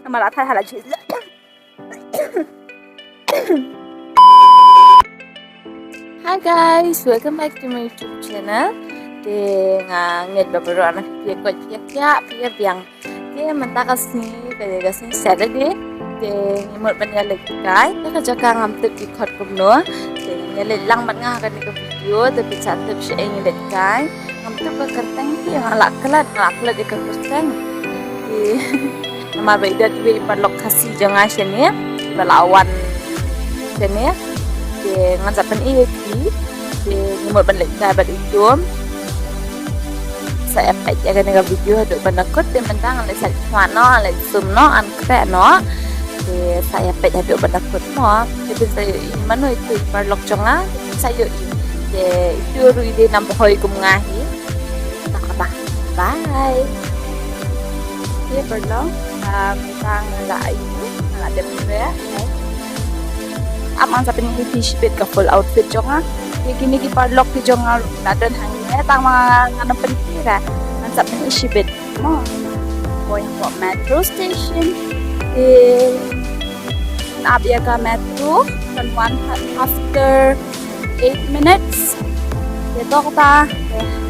Nama là thay hay là chị Hi guys, welcome back to my YouTube channel. Thì ngệt beberapa anak dia kau dia biang dia mentakas ni kerja sini Saturday. Thì một bên nhà lịch cái kerja kang am tự record cùng nữa. Thì nhà lịch lang mặt ngang cái video từ bị chặt từ sẽ anh lịch cái am tự có kerteng thì ngalak kelat di kerteng. Thì nama beda di lokasi jangan sini berlawan sini. Thì ngan pen ini thì một bên lịch cái bật itu saya pecah dengan video ada penakut di mentang ada saya mana ada zoom no an kre no thì saya pecah ada penakut no jadi saya mana itu perlok jonga saya itu ruide nampak hoi kumngahi tak apa bye dia perlok mentang lại ada ya amang sa pinili t-shirt ka full outfit jonga kini ki parlok ti jonga nadan hangnya tang mga ngano pentira ang sa pinili t-shirt mo going for metro station abia ka metro dan after 8 minutes dito ko ta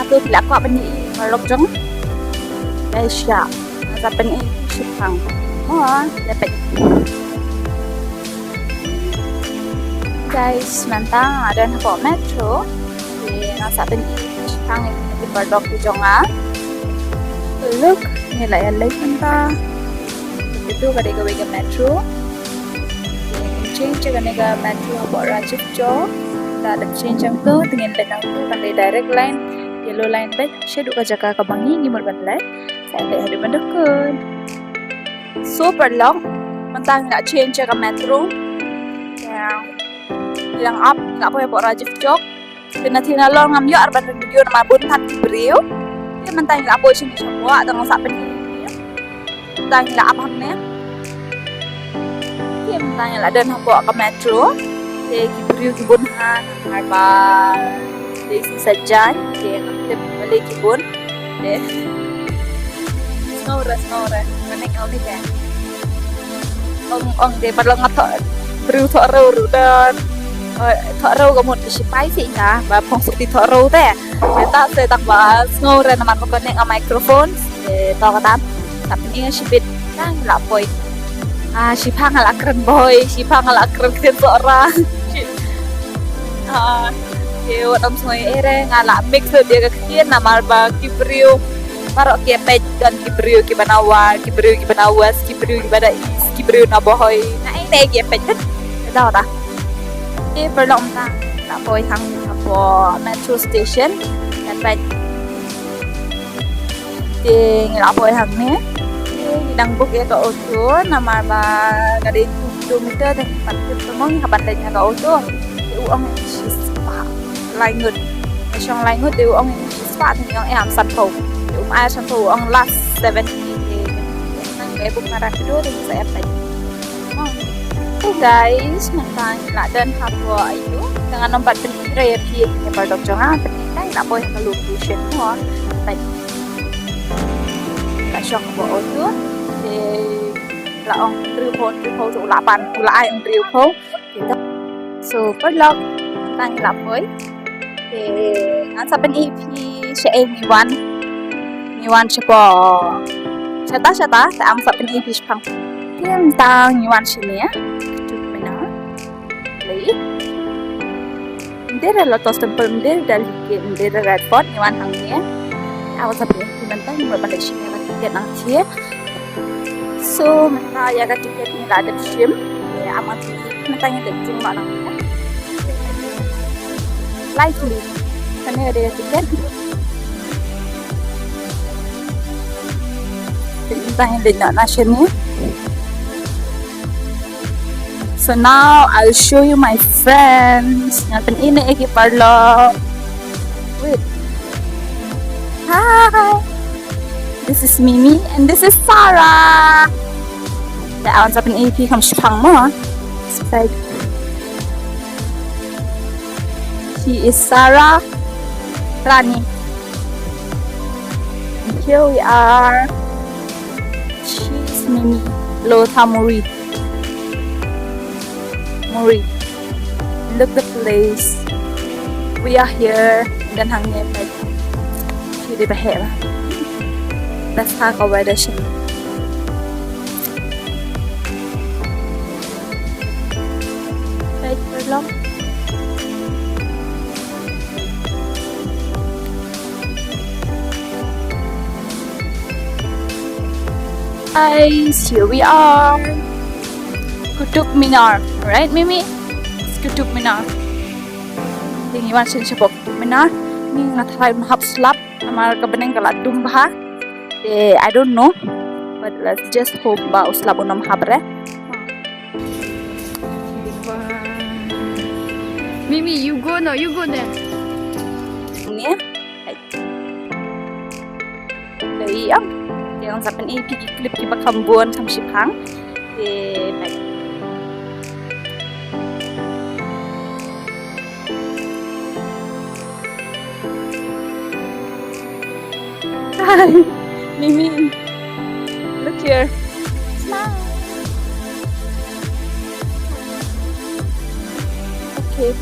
hatu pila ko pani parlok jong dai siya sa pinili t-shirt hang mo dapat guys, mentang ada nampak metro di nasa ini sekarang di Bardok di Jonga. Look, ni lah yang lain mentang. Itu kadang ke metro. Change kadang ke metro buat Rajiv Jo. Dah ada change yang tu dengan benang tu kadang direct line, yellow line back. Saya duk kerja ke bangi ni berbandai. Saya dah ada mendekun. Super long. Mentang nak change ke metro. Yang up nggak boleh buat Rajiv Jok tina lor ngam yo arban video nama buntat beriu dia mentang nggak boleh sini semua dengan sak pen mentang nggak apa nih dia mentang nggak ada nampak ke metro dia beriu kibunhan arba desi saja dia ngambil balik kibun deh snore mana kau ni kan ông dia perlu ngatok beriu thọ râu dan thọ râu có một cái máy xịn nha và phong sự thì thọ râu thế người ta sẽ đặt vào ngô ra nằm con này ở microphone để to cái tám tapi ini sipit kan lah boy sipang lah keren boy sipang lah keren keren seorang dia orang semua ere ngalah mix dia kecil nama ba kibriu parok kepet dan kibriu kibanawa kibriu kibada is kibriu nabohoy na ini kepet kan tahu dah perlong ta tak boleh hang apa metro station dapat ting tak boleh hang ni đang book ke auto nama ba dari 2 meter dan 40 temong kapan tanya ke auto uang lai ngud trong lai ngud uang spot yang em san thầu ai san thầu uang last 70 nang ke book na rapido dan saya apply. So guys, mentang nak dan hapwa itu dengan nomor penira ya pi yang Bardok Jonga penira nak boleh ke location mo baik tak syok bawa auto di laong riu po tu lapan pula ai riu po kita so Bardok mentang nak boy di asa pen EP saya ni wan cepo cata tak am sa pen EP sepang mentang ni wan sini ya Mendera Lotus Temple Mendera dari Mendera Red Fort Niwan hangnya awal sampai mentang berbalik sini lah tiket nanti so mentang ya kan tiket ni ada sim ya amat mentang yang dejung mana ya likely karena ada tiket mentang yang dejung nasional. So now I'll show you my friends. Natin ini Parlo. Wait. Hi. This is Mimi and this is Sarah. The awan sa AP kam shpang mo. She is Sarah Rani. And here we are. She's Mimi. Lothamuri. Muri. Look the place. We are here. Dan hangnya like di bahaya. That's how I wear the shit. Right, long. Guys, here we are. Qutub Minar, right, Mimi? It's Qutub Minar. Tinggi macam siapa Qutub Minar? Ni ngatai mahab slap. Amar kabeneng kalat dumba. I don't know, but let's just hope ba uslap unam habre. Mimi, you go now. You go there. Ni ya. Iya. Yang sampai ini pergi klip kita kambuan sama Shipang. Baik. Hi, Mimi. Look here. Smile. Okay.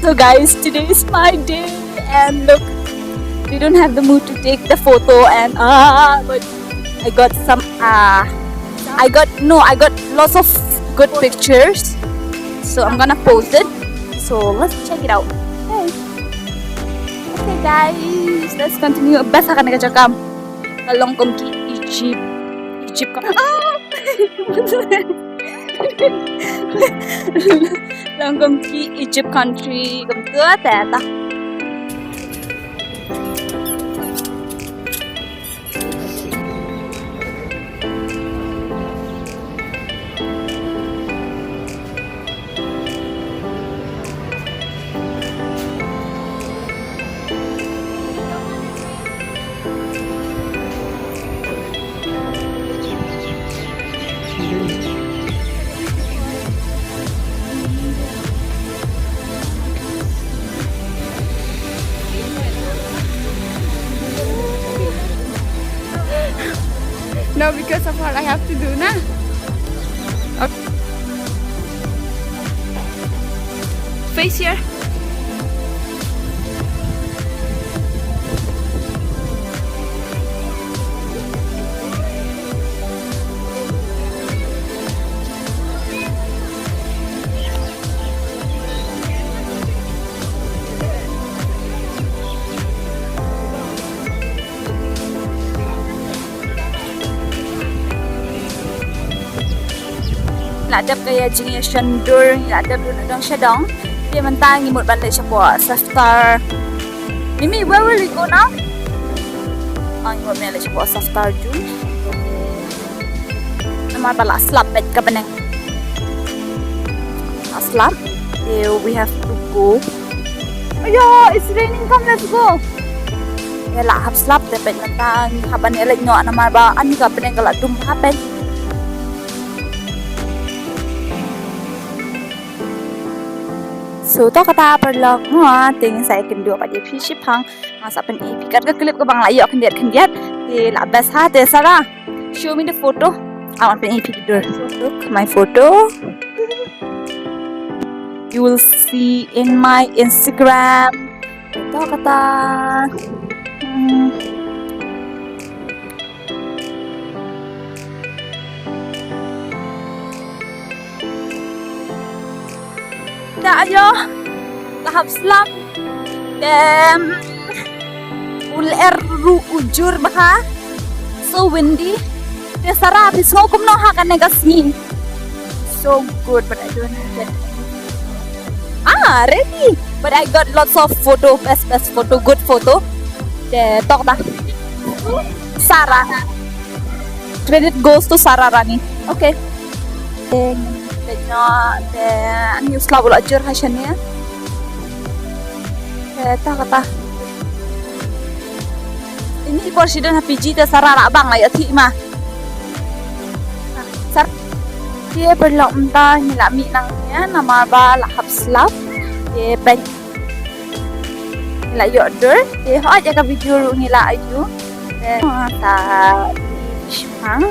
So guys, today is my day and look, we don't have the mood to take the photo and but I got some I got lots of good pictures, so I'm gonna post it. So let's check it out. Okay guys, let's continue. Basa ka nagkakam. Kalong kong ki Egypt ka. Long ki Egypt country cầm tứa tè ta. No, because of what I have to do now. Okay. Face here. Ladap kaya jenis shendur, ladap duduk sedang. Dia mentangi mut balik sebuah saftar. Mimi, where will we go now? Imut balik sebuah saftar jun. Nama bala slap bed ke beneng. Slap. We have to go. Ayo, it's raining. Come, let's go. Ya lah, hab slap deh bed mentang. Haban elek nyok nama ba ani ke beneng kalau dum hapen. So to kata perlok mua ting saya kendua pada Shipang masa pen pikat ke klip ke bang layo kendiat di labas ha te sara. Show me the photo. I want pen tidur. Look my photo. You will see in my Instagram. To kata Dah ayo lahap slap uler ru ujur baha. So windy. Te Sarah is no kum no hakan negasni. So good, but I don't get. Ready. But I got lots of photo, best photo, good photo. Te talk dah. Sarah. Credit goes to Sarah Rani. Okay. Te news level ajur hasannya. Te kata. Ini presiden PG te Sarah lah bang lah ya thi mah. Sar dia berlok entah nilak mi nangnya nama ba lahap slap. Dia pen nilak yorder. Dia hot jaga video lu nilak ayu. Ta Ishmang.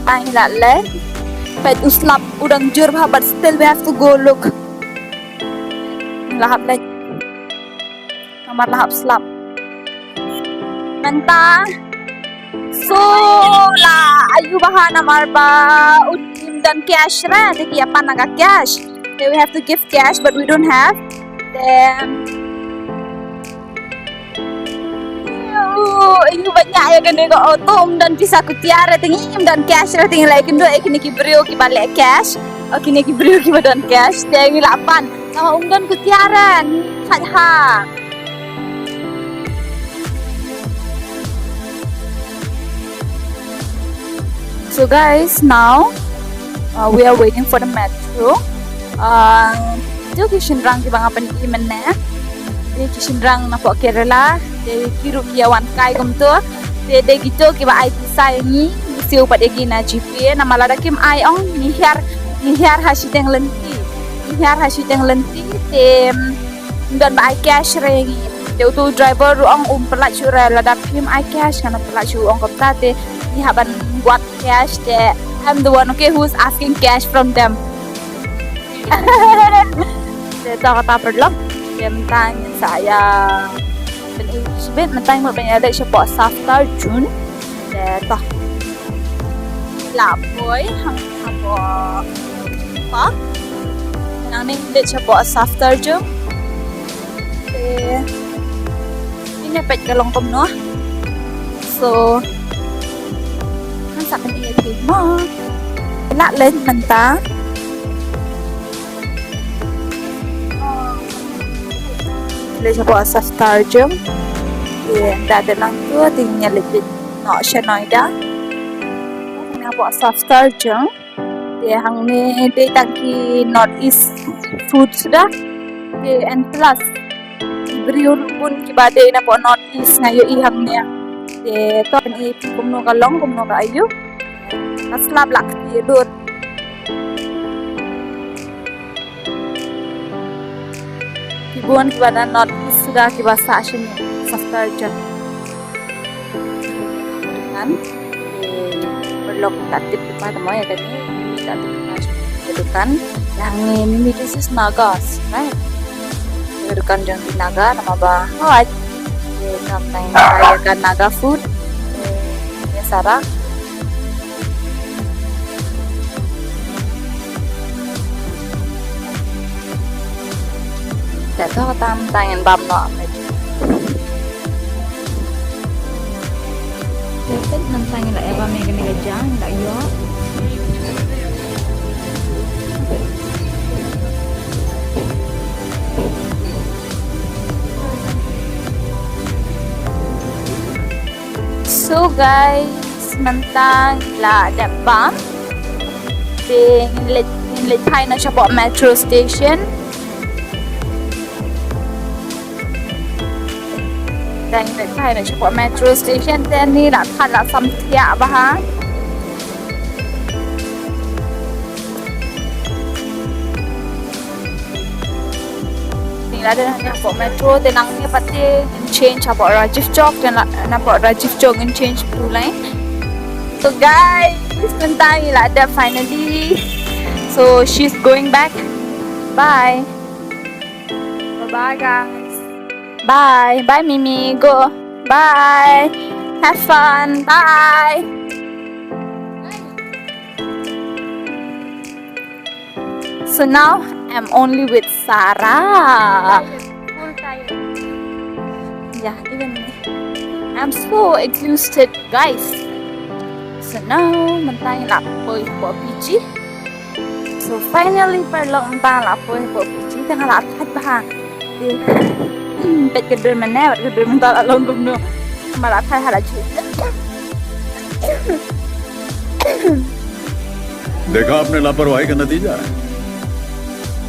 Ay lale. But uslap udang jur bah, but still we have to go look. Lahap lagi. Nomor lahap slap. Menta. So la ayu baha namar ba udim dan cash ra. Jadi apa naga cash? Then we have to give cash, but we don't have. Then ini banyak ya kan ko auto dan bisa kutiara tinggi dan cash ra tinggi lagi ndo ekini ki brio ki balik cash okini ki brio ki badan cash tinggi 8 sama dan kutiara ni ha. So guys, now we are waiting for the metro. Itu kishinrang ki bang apan ki menna. Dia kishinrang na po Kerala. Dia kiru kiawan kai kumtu. Dia gitu kiba IT sayangi. Siu pada gina GP. Nama lada kim ayong nihar hasiteng lenti. Nihar hasiteng lenti. Tem dan ba cash rengi. Dia tu driver ruang pelak cura lada kim cash karena pelak cura ong kaptate. Ni haban buat cash. Dia I'm the one who's asking cash from them. Dia tahu kata perlok. Dia tanya saya. Sebab mentang mo banyak siya po Saftar June. Deto. Lapoy hang po pa. Nang ning siya po Saftar June. Ini pet kalong kom no. So kan sa kanila mo. Nak lên mentang. Lên siya po Saftar June. Dada lang tu tingnya legit no siya noida. Nga po Saftar June. Dia hang ni dia taki Northeast food sudah. Dia and plus beriur pun kibade na po Northeast ngayo ihang niya. Dia to ni kumno kalong kumno kayo. Kaslab lak tidur. Kibuan kibada Northeast sudah kibasa asya niya. Saftar June kan perlu tatip pa tamo ya tadi tatip kan yang ini this is Nagas right kan jang di Naga nama ba hot kamay kaya kan Naga food ya Sarah Dato tam tangan bam no Dapat nantangin lah Eva Megan Gajang, tak yo. So guys, nantang la ada bam. Di nilai Thai na siya po metro station. Dan nilai Thai na siya po metro station. Dan ni la kan la samtia baha. Ada na po metro tenang ni pati change apa Rajiv Chowk dan na po Rajiv Chowk in change pulai. So guys Sebentar ni lah ada finally. So she's going back. Bye. Bye-bye, guys. Bye. Bye Mimi. Go. Bye. Have fun. Bye. So now I'm only with Sarah. Full tired. Yeah, even me. I'm so exhausted, guys. So now, mentang lapoi po PG. So finally, perlo mentang lapoi po PG. Tengah lapat bah. Bet kedua mana? Bet kedua mentang lalong gumno. Malapat halaju. देखा आपने लापरवाही का नतीजा है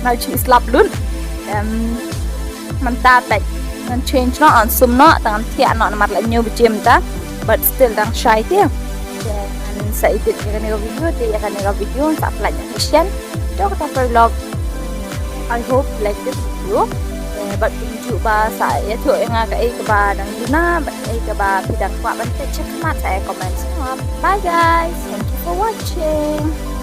Now she's lap lun. Mentang bet. Nan change no on sum no. Tangan tiak no nomor lainnya berjam ta. But still dang shy dia. Dan saya itu akan nega video, dia akan nega video sa pelajar Christian. Jom kita vlog. I hope you like this video. But tunjuk ba saya tu yang agak ke ba dang guna, ke ba pidang kuat bantai cek mat saya komen semua. Bye guys. Thank you for watching.